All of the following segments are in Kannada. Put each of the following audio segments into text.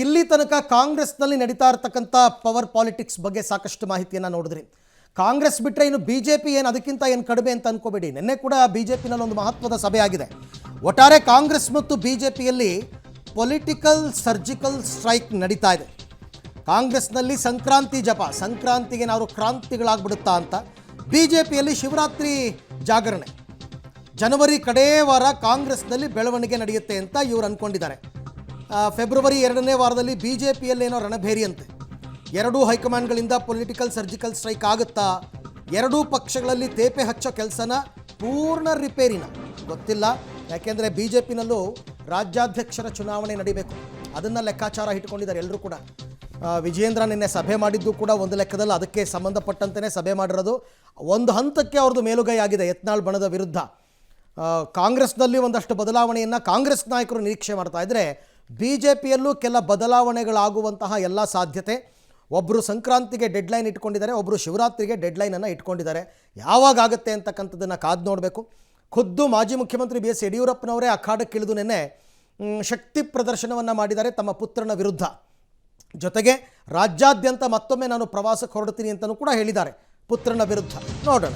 ಇಲ್ಲಿ ತನಕ ಕಾಂಗ್ರೆಸ್ನಲ್ಲಿ ನಡೀತಾ ಇರತಕ್ಕಂಥ ಪವರ್ ಪಾಲಿಟಿಕ್ಸ್ ಬಗ್ಗೆ ಸಾಕಷ್ಟು ಮಾಹಿತಿಯನ್ನು ನೋಡಿದ್ರಿ. ಕಾಂಗ್ರೆಸ್ ಬಿಟ್ಟರೆ ಇನ್ನು ಬಿ ಜೆ ಪಿ ಏನು ಅದಕ್ಕಿಂತ ಏನು ಕಡಿಮೆ ಅಂತ ಅಂದ್ಕೋಬೇಡಿ. ನಿನ್ನೆ ಕೂಡ ಬಿ ಜೆ ಪಿನಲ್ಲಿ ಒಂದು ಮಹತ್ವದ ಸಭೆ ಆಗಿದೆ. ಒಟ್ಟಾರೆ ಕಾಂಗ್ರೆಸ್ ಮತ್ತು ಬಿ ಜೆ ಪಿಯಲ್ಲಿ ಪೊಲಿಟಿಕಲ್ ಸರ್ಜಿಕಲ್ ಸ್ಟ್ರೈಕ್ ನಡೀತಾ ಇದೆ. ಕಾಂಗ್ರೆಸ್ನಲ್ಲಿ ಸಂಕ್ರಾಂತಿ ಜಪ, ಸಂಕ್ರಾಂತಿಗೆ ನಾವು ಕ್ರಾಂತಿಗಳಾಗ್ಬಿಡುತ್ತಾ ಅಂತ. ಬಿ ಜೆ ಪಿಯಲ್ಲಿ ಶಿವರಾತ್ರಿ ಜಾಗರಣೆ, ಜನವರಿ ಕಡೇ ವಾರ ಕಾಂಗ್ರೆಸ್ನಲ್ಲಿ ಬೆಳವಣಿಗೆ ನಡೆಯುತ್ತೆ ಅಂತ ಇವರು ಅಂದ್ಕೊಂಡಿದ್ದಾರೆ. ಫೆಬ್ರವರಿ 2ನೇ ವಾರದಲ್ಲಿ ಬಿ ಜೆ ಪಿಯಲ್ಲೇನೋ ರಣಭೇರಿಯಂತೆ. ಎರಡೂ ಹೈಕಮಾಂಡ್ಗಳಿಂದ ಪೊಲಿಟಿಕಲ್ ಸರ್ಜಿಕಲ್ ಸ್ಟ್ರೈಕ್ ಆಗುತ್ತಾ? ಎರಡೂ ಪಕ್ಷಗಳಲ್ಲಿ ತೇಪೆ ಹಚ್ಚೋ ಕೆಲಸನ ಪೂರ್ಣ ರಿಪೇರಿನ ಗೊತ್ತಿಲ್ಲ. ಯಾಕೆಂದರೆ ಬಿ ಜೆ ಪಿನಲ್ಲೂ ರಾಜ್ಯಾಧ್ಯಕ್ಷರ ಚುನಾವಣೆ ನಡೀಬೇಕು, ಅದನ್ನು ಲೆಕ್ಕಾಚಾರ ಇಟ್ಕೊಂಡಿದ್ದಾರೆ ಎಲ್ಲರೂ ಕೂಡ. ವಿಜಯೇಂದ್ರ ನಿನ್ನೆ ಸಭೆ ಮಾಡಿದ್ದು ಕೂಡ ಒಂದು ಲೆಕ್ಕದಲ್ಲಿ ಅದಕ್ಕೆ ಸಂಬಂಧಪಟ್ಟಂತೆಯೇ ಸಭೆ ಮಾಡಿರೋದು. ಒಂದು ಹಂತಕ್ಕೆ ಅವ್ರದ್ದು ಮೇಲುಗೈ ಆಗಿದೆ ಯತ್ನಾಳ್ ಬಣದ ವಿರುದ್ಧ. ಕಾಂಗ್ರೆಸ್ನಲ್ಲಿ ಒಂದಷ್ಟು ಬದಲಾವಣೆಯನ್ನು ಕಾಂಗ್ರೆಸ್ ನಾಯಕರು ನಿರೀಕ್ಷೆ ಮಾಡ್ತಾ ಇದ್ದರೆ, ಬಿ ಜೆ ಪಿಯಲ್ಲೂ ಕೆಲ ಬದಲಾವಣೆಗಳಾಗುವಂತಹ ಎಲ್ಲ ಸಾಧ್ಯತೆ. ಒಬ್ಬರು ಸಂಕ್ರಾಂತಿಗೆ ಡೆಡ್ಲೈನ್ ಇಟ್ಕೊಂಡಿದ್ದಾರೆ, ಒಬ್ಬರು ಶಿವರಾತ್ರಿಗೆ ಡೆಡ್ಲೈನನ್ನು ಇಟ್ಕೊಂಡಿದ್ದಾರೆ. ಯಾವಾಗ ಆಗುತ್ತೆ ಅಂತಕ್ಕಂಥದ್ದನ್ನು ಕಾದು ನೋಡಬೇಕು. ಖುದ್ದು ಮಾಜಿ ಮುಖ್ಯಮಂತ್ರಿ ಬಿ ಎಸ್ ಯಡಿಯೂರಪ್ಪನವರೇ ಅಖಾಡಕ್ಕಿಳಿದು ನಿನ್ನೆ ಶಕ್ತಿ ಪ್ರದರ್ಶನವನ್ನು ಮಾಡಿದ್ದಾರೆ ತಮ್ಮ ಪುತ್ರನ ವಿರುದ್ಧ. ಜೊತೆಗೆ ರಾಜ್ಯಾದ್ಯಂತ ಮತ್ತೊಮ್ಮೆ ನಾನು ಪ್ರವಾಸಕ್ಕೆ ಹೊರಡ್ತೀನಿ ಅಂತಲೂ ಕೂಡ ಹೇಳಿದ್ದಾರೆ ಪುತ್ರನ ವಿರುದ್ಧ. ನೋಡೋಣ.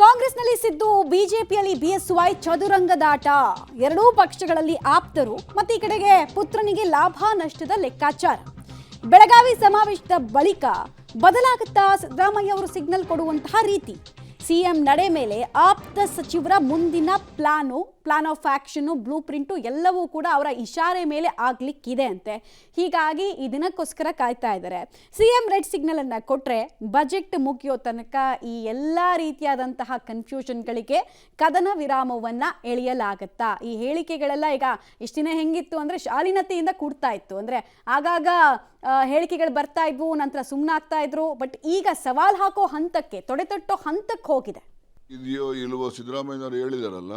ಕಾಂಗ್ರೆಸ್ನಲ್ಲಿ ಸಿದ್ದು, ಬಿಜೆಪಿಯಲ್ಲಿ ಬಿಎಸ್ವೈ ಚದುರಂಗದಾಟ. ಎರಡೂ ಪಕ್ಷಗಳಲ್ಲಿ ಆಪ್ತರು ಮತ್ತು ಈ ಕಡೆಗೆ ಪುತ್ರನಿಗೆ ಲಾಭ ನಷ್ಟದ ಲೆಕ್ಕಾಚಾರ. ಬೆಳಗಾವಿ ಸಮಾವೇಶದ ಬಳಿಕ ಬದಲಾಗುತ್ತಾ ಸಿದ್ದರಾಮಯ್ಯ ಅವರು ಸಿಗ್ನಲ್ ಕೊಡುವಂತಹ ರೀತಿ. ಸಿಎಂ ನಡೆ ಮೇಲೆ ಆಪ್ತ ಸಚಿವರ ಮುಂದಿನ plan of action, blue print ಎಲ್ಲವೂ ಕೂಡ ಅವರ ಇಶಾರೆ ಮೇಲೆ ಆಗ್ಲಿಕ್ಕಿದೆ ಅಂತೆ. ಹೀಗಾಗಿ ಈ ದಿನಕ್ಕೋಸ್ಕರ ಕಾಯ್ತಾ ಇದ್ದಾರೆ. ಸಿಎಂ ರೆಡ್ ಸಿಗ್ನಲ್ ಅನ್ನ ಕೊಟ್ರೆ ಬಜೆಟ್ ಮುಗಿಯೋ ತನಕ ಈ ಎಲ್ಲ ರೀತಿಯಾದಂತಹ ಕನ್ಫ್ಯೂಷನ್ಗಳಿಗೆ ಕದನ ವಿರಾಮವನ್ನ ಎಳೆಯಲಾಗತ್ತಾ? ಈ ಹೇಳಿಕೆಗಳೆಲ್ಲ ಈಗ ಇಷ್ಟ ದಿನ ಹೆಂಗಿತ್ತು ಅಂದ್ರೆ ಶಾಲೀನತೆಯಿಂದ ಕೂಡ್ತಾ ಇತ್ತು. ಅಂದ್ರೆ ಆಗಾಗ ಹೇಳಿಕೆಗಳು ಬರ್ತಾ ಇದ್ವು, ನಂತರ ಸುಮ್ಮನಾಗ್ತಾ ಇದ್ರು. ಬಟ್ ಈಗ ಸವಾಲ್ ಹಾಕೋ ಹಂತಕ್ಕೆ, ತೊಡೆತಟ್ಟೋ ಹಂತಕ್ಕೆ ಹೋಗಿದೆ. ಇದೆಯೋ ಇಲ್ವೋ ಸಿದ್ದರಾಮಯ್ಯನವರು ಹೇಳಿದಾರಲ್ಲ,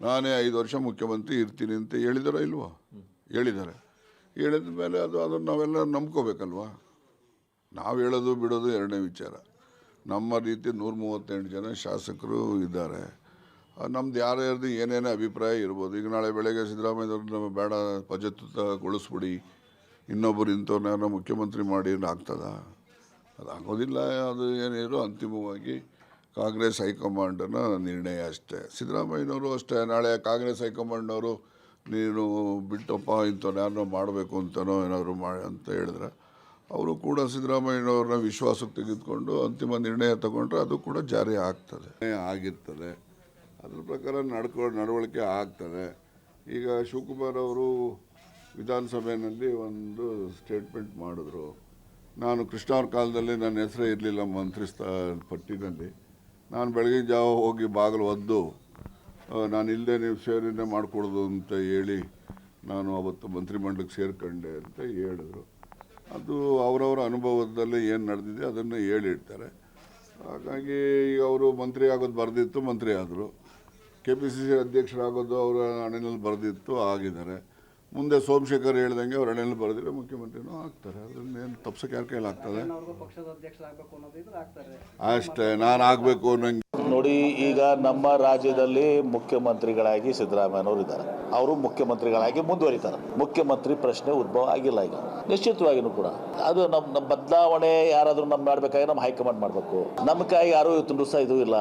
ನಾನೇ 5 ವರ್ಷ ಮುಖ್ಯಮಂತ್ರಿ ಇರ್ತೀನಿ ಅಂತ ಹೇಳಿದಾರ ಇಲ್ವೋ? ಹೇಳಿದ್ದಾರೆ. ಹೇಳಿದ ಮೇಲೆ ಅದನ್ನು ನಾವೆಲ್ಲ ನಂಬ್ಕೋಬೇಕಲ್ವಾ? ನಾವು ಹೇಳೋದು ಬಿಡೋದು ಎರಡನೇ ವಿಚಾರ. ನಮ್ಮ ರೀತಿ 138 ಜನ ಶಾಸಕರು ಇದ್ದಾರೆ. ನಮ್ದು ಯಾರ್ಯಾರ್ದು ಏನೇನೇ ಅಭಿಪ್ರಾಯ ಇರ್ಬೋದು. ಈಗ ನಾಳೆ ಬೆಳಗ್ಗೆ ಸಿದ್ದರಾಮಯ್ಯವ್ರನ್ನ ನಮ್ಮ ಬೇಡ ಪಜೆತ್ತಗೊಳಿಸ್ಬಿಡಿ, ಇನ್ನೊಬ್ಬರು ಇಂಥವ್ರನ್ನ ಮುಖ್ಯಮಂತ್ರಿ ಮಾಡಿ ಆಗ್ತದ? ಅದಾಗೋದಿಲ್ಲ. ಅದು ಏನಿರೋ ಅಂತಿಮವಾಗಿ ಕಾಂಗ್ರೆಸ್ ಹೈಕಮಾಂಡನ ನಿರ್ಣಯ ಅಷ್ಟೇ. ಸಿದ್ದರಾಮಯ್ಯನವರು ಅಷ್ಟೇ. ನಾಳೆ ಕಾಂಗ್ರೆಸ್ ಹೈಕಮಾಂಡ್ನವರು ನೀನು ಬಿಟ್ಟಪ್ಪ ಇಂಥವ್ರು ಯಾರನ್ನೋ ಮಾಡಬೇಕು ಅಂತನೋ ಏನಾದರೂ ಮಾಡಿ ಅಂತ ಹೇಳಿದ್ರೆ, ಅವರು ಕೂಡ ಸಿದ್ದರಾಮಯ್ಯನವ್ರನ್ನ ವಿಶ್ವಾಸಕ್ಕೆ ತೆಗೆದುಕೊಂಡು ಅಂತಿಮ ನಿರ್ಣಯ ತಗೊಂಡ್ರೆ ಅದು ಕೂಡ ಜಾರಿ ಆಗ್ತದೆ, ಆಗಿರ್ತದೆ. ಅದ್ರ ಪ್ರಕಾರ ನಡವಳಿಕೆ ಆಗ್ತದೆ. ಈಗ ಶಿವಕುಮಾರ್ ಅವರು ವಿಧಾನಸಭೆಯಲ್ಲಿ ಒಂದು ಸ್ಟೇಟ್ಮೆಂಟ್ ಮಾಡಿದ್ರು, ನಾನು ಕೃಷ್ಣ ಅವ್ರ ಕಾಲದಲ್ಲಿ ನನ್ನ ಹೆಸರೇ ಇರಲಿಲ್ಲ ಮಂತ್ರಿ ಪಟ್ಟಿನಲ್ಲಿ, ನಾನು ಬೆಳಗಿನ ಜಾವ ಹೋಗಿ ಬಾಗಿಲು ಒದ್ದು ನಾನು ಇಲ್ಲದೆ ನೀವು ಸೇರಿನೇ ಮಾಡಿಕೊಡೋದು ಅಂತ ಹೇಳಿ ನಾನು ಅವತ್ತು ಮಂತ್ರಿಮಂಡಲಕ್ಕೆ ಸೇರ್ಕೊಂಡೆ ಅಂತ ಹೇಳಿದ್ರು. ಅದು ಅವರವರ ಅನುಭವದಲ್ಲಿ ಏನು ನಡೆದಿದೆ ಅದನ್ನು ಹೇಳಿರ್ತಾರೆ. ಹಾಗಾಗಿ ಈಗ ಅವರು ಮಂತ್ರಿ ಆಗೋದು ಬರೆದಿತ್ತು, ಮಂತ್ರಿ ಆದರು. KPCC ಅಧ್ಯಕ್ಷರಾಗೋದು ಅವರ ಹಣೆಯಲ್ಲಿ ಬರೆದಿತ್ತು, ಆಗಿದ್ದಾರೆ. ಮುಂದೆ ಸೋಮಶೇಖರ್ ಹೇಳ್ದಂಗೆ ಅವ್ರ ಹಣೆಯಲ್ಲಿ ಬರೆದಿದ್ರೆ ಮುಖ್ಯಮಂತ್ರಿನೂ ಆಗ್ತಾರೆ. ಅದನ್ನೇನು ತಪ್ಸಕ್ಕೆ ಯಾರ ಕೈಲಿ ಆಗ್ತದೆ? ಅಷ್ಟೇ, ನಾನು ಆಗಬೇಕು ಅನ್ನಂಗೆ. ನೋಡಿ, ಈಗ ನಮ್ಮ ರಾಜ್ಯದಲ್ಲಿ ಮುಖ್ಯಮಂತ್ರಿಗಳಾಗಿ ಸಿದ್ದರಾಮಯ್ಯನವರು ಇದ್ದಾರೆ. ಅವರು ಮುಖ್ಯಮಂತ್ರಿಗಳಾಗಿ ಮುಂದುವರಿತಾರೆ. ಮುಖ್ಯಮಂತ್ರಿ ಪ್ರಶ್ನೆ ಉದ್ಭವ ಆಗಿಲ್ಲ. ಈಗ ನಿಶ್ಚಿತವಾಗಿಯೂ ಕೂಡ ಅದು ನಮ್ಮ ಬದಲಾವಣೆ ಯಾರಾದರೂ ನಮ್ಮ ಮಾಡಬೇಕಾಗಿ ನಮ್ಮ ಹೈಕಮಾಂಡ್ ಮಾಡಬೇಕು. ನಮ್ಮ ಕೈ ಯಾರು ಇವತ್ತು ಸಹ ಇದು ಇಲ್ಲ,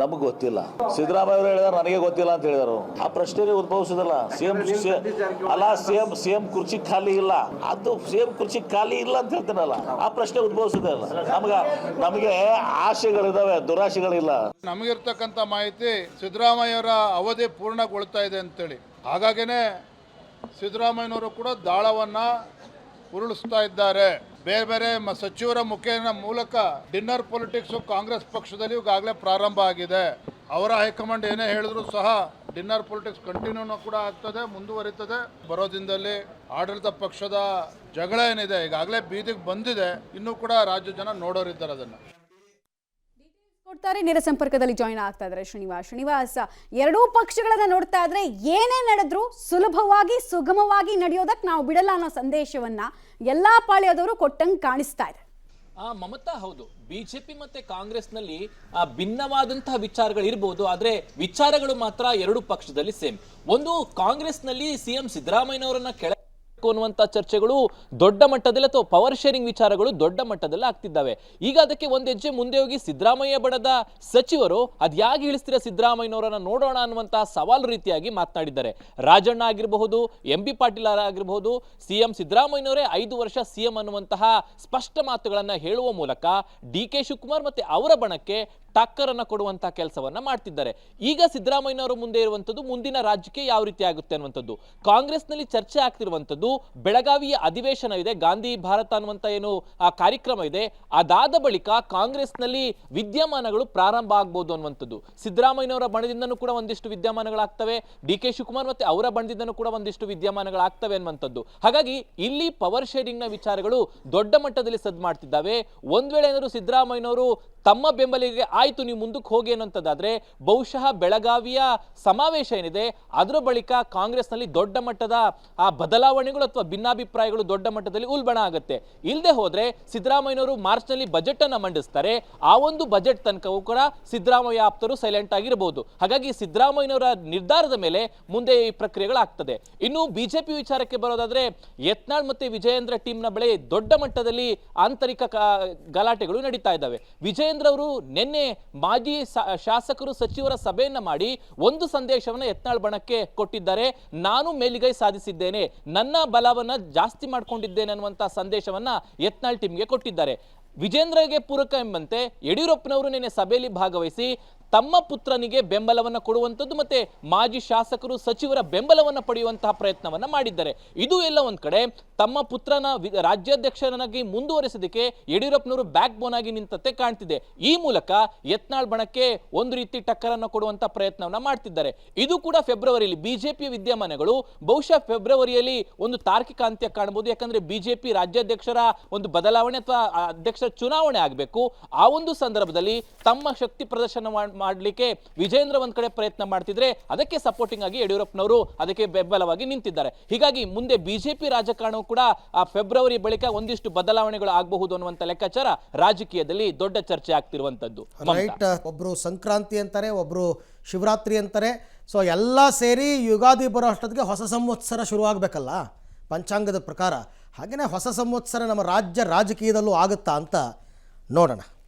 ನಮಗೆ ಗೊತ್ತಿಲ್ಲ. ಸಿದ್ದರಾಮಯ್ಯ ಅವರು ಹೇಳಿದಾರೆ, ನನಗೆ ಗೊತ್ತಿಲ್ಲ ಅಂತ ಹೇಳಿದರು. ಆ ಪ್ರಶ್ನೆ ಉದ್ಭವಿಸೋದಲ್ಲ. ಸಿಎಂ ಕುರ್ಚಿ ಖಾಲಿ ಇಲ್ಲ, ಅದು ಸಿಎಂ ಕುರ್ಚಿ ಖಾಲಿ ಇಲ್ಲ ಅಂತ ಹೇಳ್ತೇನಲ್ಲ, ಆ ಪ್ರಶ್ನೆ ಉದ್ಭವಿಸೋದಲ್ಲ. ನಮಗೆ ಆಶೆಗಳಿದಾವೆ, ದುರಾಶೆಗಳಿಲ್ಲ. ನಮಗಿರ್ತಕ್ಕಂಥ ಮಾಹಿತಿ ಸಿದ್ದರಾಮಯ್ಯವರ ಅವಧಿ ಪೂರ್ಣಗೊಳ್ತಾ ಇದೆ ಅಂತೇಳಿ, ಹಾಗಾಗಿನೇ ಸಿದ್ದರಾಮಯ್ಯನವರು ಕೂಡ ದಾಳವನ್ನ ಉರುಳಿಸ್ತಾ ಇದ್ದಾರೆ. ಬೇರೆ ಬೇರೆ ಸಚಿವರ ಮೂಲಕ ಡಿನ್ನರ್ ಪೊಲಿಟಿಕ್ಸ್ ಕಾಂಗ್ರೆಸ್ ಪಕ್ಷದಲ್ಲಿ ಈಗಾಗಲೇ ಪ್ರಾರಂಭ ಆಗಿದೆ. ಅವರ ಹೈಕಮಾಂಡ್ ಏನೇ ಹೇಳಿದ್ರು ಸಹ ಡಿನ್ನರ್ ಪೊಲಿಟಿಕ್ಸ್ ಕಂಟಿನ್ಯೂ ಕೂಡ ಆಗ್ತದೆ, ಮುಂದುವರಿತದೆ. ಬರೋ ದಿನದಲ್ಲಿ ಆಡಳಿತ ಪಕ್ಷದ ಜಗಳ ಏನಿದೆ ಈಗಾಗಲೇ ಬೀದಿಗೆ ಬಂದಿದೆ. ಇನ್ನೂ ಕೂಡ ರಾಜ್ಯ ಜನ ನೋಡೋರಿದ್ದಾರೆ ಅದನ್ನು. ನೋಡ್ತಾರೆ ನೇರ ಸಂಪರ್ಕದಲ್ಲಿ ಜಾಯಿನ್ ಆಗ್ತಾ ಇದ್ದಾರೆ ಶ್ರೀನಿವಾಸ್. ಎರಡೂ ಪಕ್ಷಗಳನ್ನ ನೋಡ್ತಾ ಇದ್ರೆ ಏನೇ ನಡೆದ್ರು ಸುಲಭವಾಗಿ ಸುಗಮವಾಗಿ ನಡೆಯೋದಕ್ಕೆ ನಾವು ಬಿಡಲ್ಲ ಅನ್ನೋ ಸಂದೇಶವನ್ನ ಎಲ್ಲಾ ಪಾಳ್ಯದವರು ಕೊಟ್ಟಂಗೆ ಕಾಣಿಸ್ತಾ ಇದೆ. ಮಮತಾ, ಹೌದು, ಬಿಜೆಪಿ ಮತ್ತೆ ಕಾಂಗ್ರೆಸ್ನಲ್ಲಿ ಭಿನ್ನವಾದಂತಹ ವಿಚಾರಗಳು ಇರಬಹುದು, ಆದ್ರೆ ವಿಚಾರಗಳು ಮಾತ್ರ ಎರಡು ಪಕ್ಷದಲ್ಲಿ ಸೇಮ್. ಒಂದು, ಕಾಂಗ್ರೆಸ್ನಲ್ಲಿ ಸಿಎಂ ಸಿದ್ದರಾಮಯ್ಯನವರನ್ನ ಕೆಳ ಅನ್ನುವಂತ ಚರ್ಚೆಗಳು ದೊಡ್ಡ ಮಟ್ಟದಲ್ಲಿ ಅಥವಾ ಪವರ್ ಶೇರಿಂಗ್ ವಿಚಾರಗಳು ದೊಡ್ಡ ಮಟ್ಟದಲ್ಲಿ ಆಗ್ತಿದ್ದಾವೆ. ಈಗ ಅದಕ್ಕೆ ಒಂದು ಹೆಜ್ಜೆ ಮುಂದೆ ಹೋಗಿ ಸಿದ್ದರಾಮಯ್ಯ ಬಣದ ಸಚಿವರು ಅದ್ಯಾಗಿ ಇಳಿಸ್ತೀರ ಸಿದ್ದರಾಮಯ್ಯನವರನ್ನ ನೋಡೋಣ ಅನ್ನುವಂತಹ ಸವಾಲು ರೀತಿಯಾಗಿ ಮಾತನಾಡಿದ್ದಾರೆ. ರಾಜಣ್ಣ ಆಗಿರಬಹುದು, MB ಪಾಟೀಲ್ ಆಗಿರಬಹುದು, ಸಿಎಂ ಸಿದ್ದರಾಮಯ್ಯನವರೇ 5 ವರ್ಷ ಸಿಎಂ ಅನ್ನುವಂತಹ ಸ್ಪಷ್ಟ ಮಾತುಗಳನ್ನ ಹೇಳುವ ಮೂಲಕ DK ಶಿವಕುಮಾರ್ ಮತ್ತೆ ಅವರ ಬಣಕ್ಕೆ ಟಕ್ಕರನ್ನ ಕೊಡುವಂತಹ ಕೆಲಸವನ್ನ ಮಾಡ್ತಿದ್ದಾರೆ. ಈಗ ಸಿದ್ದರಾಮಯ್ಯನವರ ಮುಂದೆ ಇರುವಂತದ್ದು ಮುಂದಿನ ರಾಜ್ಯಕ್ಕೆ ಯಾವ ರೀತಿ ಆಗುತ್ತೆ ಅನ್ನುವಂಥದ್ದು. ಕಾಂಗ್ರೆಸ್ನಲ್ಲಿ ಚರ್ಚೆ ಆಗ್ತಿರುವಂತದ್ದು ಬೆಳಗಾವಿಯ ಅಧಿವೇಶನ ಇದೆ, ಗಾಂಧಿ ಭಾರತ ಅನ್ನುವಂತ ಏನು ಆ ಕಾರ್ಯಕ್ರಮ ಇದೆ, ಅದಾದ ಬಳಿಕ ಕಾಂಗ್ರೆಸ್ನಲ್ಲಿ ವಿದ್ಯಮಾನಗಳು ಪ್ರಾರಂಭ ಆಗ್ಬೋದು ಅನ್ನುವಂಥದ್ದು. ಸಿದ್ದರಾಮಯ್ಯನವರ ಬಣದಿಂದನೂ ಕೂಡ ಒಂದಿಷ್ಟು ವಿದ್ಯಮಾನಗಳಾಗ್ತವೆ, DK ಶಿವಕುಮಾರ್ ಮತ್ತೆ ಅವರ ಬಣದಿಂದನೂ ಕೂಡ ಒಂದಿಷ್ಟು ವಿದ್ಯಮಾನಗಳಾಗ್ತವೆ ಅನ್ನುವಂಥದ್ದು. ಹಾಗಾಗಿ ಇಲ್ಲಿ ಪವರ್ ಶೇರಿಂಗ್ ನ ವಿಚಾರಗಳು ದೊಡ್ಡ ಮಟ್ಟದಲ್ಲಿ ಸದ್ದು ಮಾಡ್ತಿದ್ದಾವೆ. ಒಂದ್ ವೇಳೆ ಏನಾದ್ರು ಸಿದ್ದರಾಮಯ್ಯನವರು ತಮ್ಮ ಬೆಂಬಲಿಗೆ ಆಯ್ತು ನೀವು ಮುಂದಕ್ಕೆ ಹೋಗಿ ಅನ್ನೋಂಥದ್ದಾದ್ರೆ ಬಹುಶಃ ಬೆಳಗಾವಿಯ ಸಮಾವೇಶ ಏನಿದೆ ಅದರ ಬಳಿಕ ಕಾಂಗ್ರೆಸ್ನಲ್ಲಿ ದೊಡ್ಡ ಮಟ್ಟದ ಆ ಬದಲಾವಣೆಗಳು ಅಥವಾ ಭಿನ್ನಾಭಿಪ್ರಾಯಗಳು ದೊಡ್ಡ ಮಟ್ಟದಲ್ಲಿ ಉಲ್ಬಣ ಆಗುತ್ತೆ. ಇಲ್ಲದೆ ಹೋದ್ರೆ ಸಿದ್ದರಾಮಯ್ಯನವರು ಮಾರ್ಚ್ನಲ್ಲಿ ಬಜೆಟ್ ಅನ್ನ ಮಂಡಿಸ್ತಾರೆ. ಆ ಒಂದು ಬಜೆಟ್ ತನಕವೂ ಕೂಡ ಸಿದ್ದರಾಮಯ್ಯ ಆಪ್ತರು ಸೈಲೆಂಟ್ ಆಗಿರಬಹುದು. ಹಾಗಾಗಿ ಸಿದ್ದರಾಮಯ್ಯನವರ ನಿರ್ಧಾರದ ಮೇಲೆ ಮುಂದೆ ಈ ಪ್ರಕ್ರಿಯೆಗಳಾಗ್ತದೆ. ಇನ್ನು ಬಿಜೆಪಿ ವಿಚಾರಕ್ಕೆ ಬರೋದಾದ್ರೆ ಯತ್ನಾಳ್ ಮತ್ತೆ ವಿಜಯೇಂದ್ರ ಟೀಮ್ನ ಬಳಿ ದೊಡ್ಡ ಮಟ್ಟದಲ್ಲಿ ಆಂತರಿಕ ಗಲಾಟೆಗಳು ನಡೀತಾ ಇದ್ದಾವೆ. ವಿಜಯೇಂದ್ರ ಅವರು ನಿನ್ನೆ ಮಾಜಿ ಶಾಸಕರು ಸಚಿವರ ಸಭೆಯನ್ನ ಮಾಡಿ ಒಂದು ಸಂದೇಶವನ್ನ ಯತ್ನಾಳ್ ಬಣಕ್ಕೆ ಕೊಟ್ಟಿದ್ದಾರೆ. ನಾನು ಮೇಲುಗೈ ಸಾಧಿಸಿದ್ದೇನೆ, ನನ್ನ ಬಲವನ್ನ ಜಾಸ್ತಿ ಮಾಡ್ಕೊಂಡಿದ್ದೇನೆ ಅನ್ನುವಂತಹ ಸಂದೇಶವನ್ನ ಯತ್ನಾಳ್ ಟೀಮ್ಗೆ ಕೊಟ್ಟಿದ್ದಾರೆ. ವಿಜೇಂದ್ರಗೆ ಪೂರಕ ಎಂಬಂತೆ ಯಡಿಯೂರಪ್ಪನವರು ನಿನ್ನೆ ಸಭೆಯಲ್ಲಿ ಭಾಗವಹಿಸಿ ತಮ್ಮ ಪುತ್ರನಿಗೆ ಬೆಂಬಲವನ್ನ ಕೊಡುವಂಥದ್ದು ಮತ್ತೆ ಮಾಜಿ ಶಾಸಕರು ಸಚಿವರ ಬೆಂಬಲವನ್ನ ಪಡೆಯುವಂತಹ ಪ್ರಯತ್ನವನ್ನ ಮಾಡಿದ್ದಾರೆ. ಇದು ಎಲ್ಲ ಒಂದ್ ಕಡೆ ತಮ್ಮ ಪುತ್ರನ ರಾಜ್ಯಾಧ್ಯಕ್ಷನಾಗಿ ಮುಂದುವರೆಸೋದಕ್ಕೆ ಯಡಿಯೂರಪ್ಪನವರು ಬ್ಯಾಕ್ ಬೋನ್ ಆಗಿ ನಿಂತಂತೆ ಕಾಣ್ತಿದೆ. ಈ ಮೂಲಕ ಯತ್ನಾಳ್ ಬಣಕ್ಕೆ ಒಂದು ರೀತಿ ಟಕ್ಕರನ್ನ ಕೊಡುವಂತಹ ಪ್ರಯತ್ನವನ್ನ ಮಾಡ್ತಿದ್ದಾರೆ. ಇದು ಕೂಡ ಫೆಬ್ರವರಿಯಲ್ಲಿ ಬಿಜೆಪಿಯ ವಿದ್ಯಮಾನಗಳು ಬಹುಶಃ ಫೆಬ್ರವರಿಯಲ್ಲಿ ಒಂದು ತಾರ್ಕಿಕ ಅಂತ್ಯ ಕಾಣಬಹುದು. ಯಾಕಂದ್ರೆ ಬಿಜೆಪಿ ರಾಜ್ಯಾಧ್ಯಕ್ಷರ ಒಂದು ಬದಲಾವಣೆ ಅಥವಾ ಅಧ್ಯಕ್ಷರ ಚುನಾವಣೆ ಆಗಬೇಕು. ಆ ಒಂದು ಸಂದರ್ಭದಲ್ಲಿ ತಮ್ಮ ಶಕ್ತಿ ಪ್ರದರ್ಶನ ಮಾಡಲಿಕ್ಕೆ ವಿಜೇಂದ್ರ ಒಂದ್ ಕಡೆ ಪ್ರಯತ್ನ ಮಾಡ್ತಿದ್ರೆ ಅದಕ್ಕೆ ಸಪೋರ್ಟಿಂಗ್ ಆಗಿ ಯಡಿಯೂರಪ್ಪನವರು ಅದಕ್ಕೆ ಬೆಂಬಲವಾಗಿ ನಿಂತಿದ್ದಾರೆ. ಹೀಗಾಗಿ ಮುಂದೆ ಬಿಜೆಪಿ ರಾಜಕಾರಣವು ಕೂಡ ಆ ಫೆಬ್ರವರಿ ಬಳಿಕ ಒಂದಿಷ್ಟು ಬದಲಾವಣೆಗಳು ಆಗಬಹುದು ಅನ್ನುವಂತ ಲೆಕ್ಕಾಚಾರ ರಾಜಕೀಯದಲ್ಲಿ ದೊಡ್ಡ ಚರ್ಚೆ ಆಗ್ತಿರುವಂತದ್ದು. ರೈಟ್, ಒಬ್ರು ಸಂಕ್ರಾಂತಿ ಅಂತಾರೆ, ಒಬ್ರು ಶಿವರಾತ್ರಿ ಅಂತಾರೆ. ಸೊ ಎಲ್ಲ ಸೇರಿ ಯುಗಾದಿ ಬರೋ ಅಷ್ಟೊತ್ತಿಗೆ ಹೊಸ ಸಂವತ್ಸರ ಶುರುವಾಗಬೇಕಲ್ಲ ಪಂಚಾಂಗದ ಪ್ರಕಾರ. ಹಾಗೆಯೇ ಹೊಸ ಸಂವತ್ಸರ ನಮ್ಮ ರಾಜ್ಯ ರಾಜಕೀಯದಲ್ಲೂ ಆಗುತ್ತಾ ಅಂತ ನೋಡೋಣ.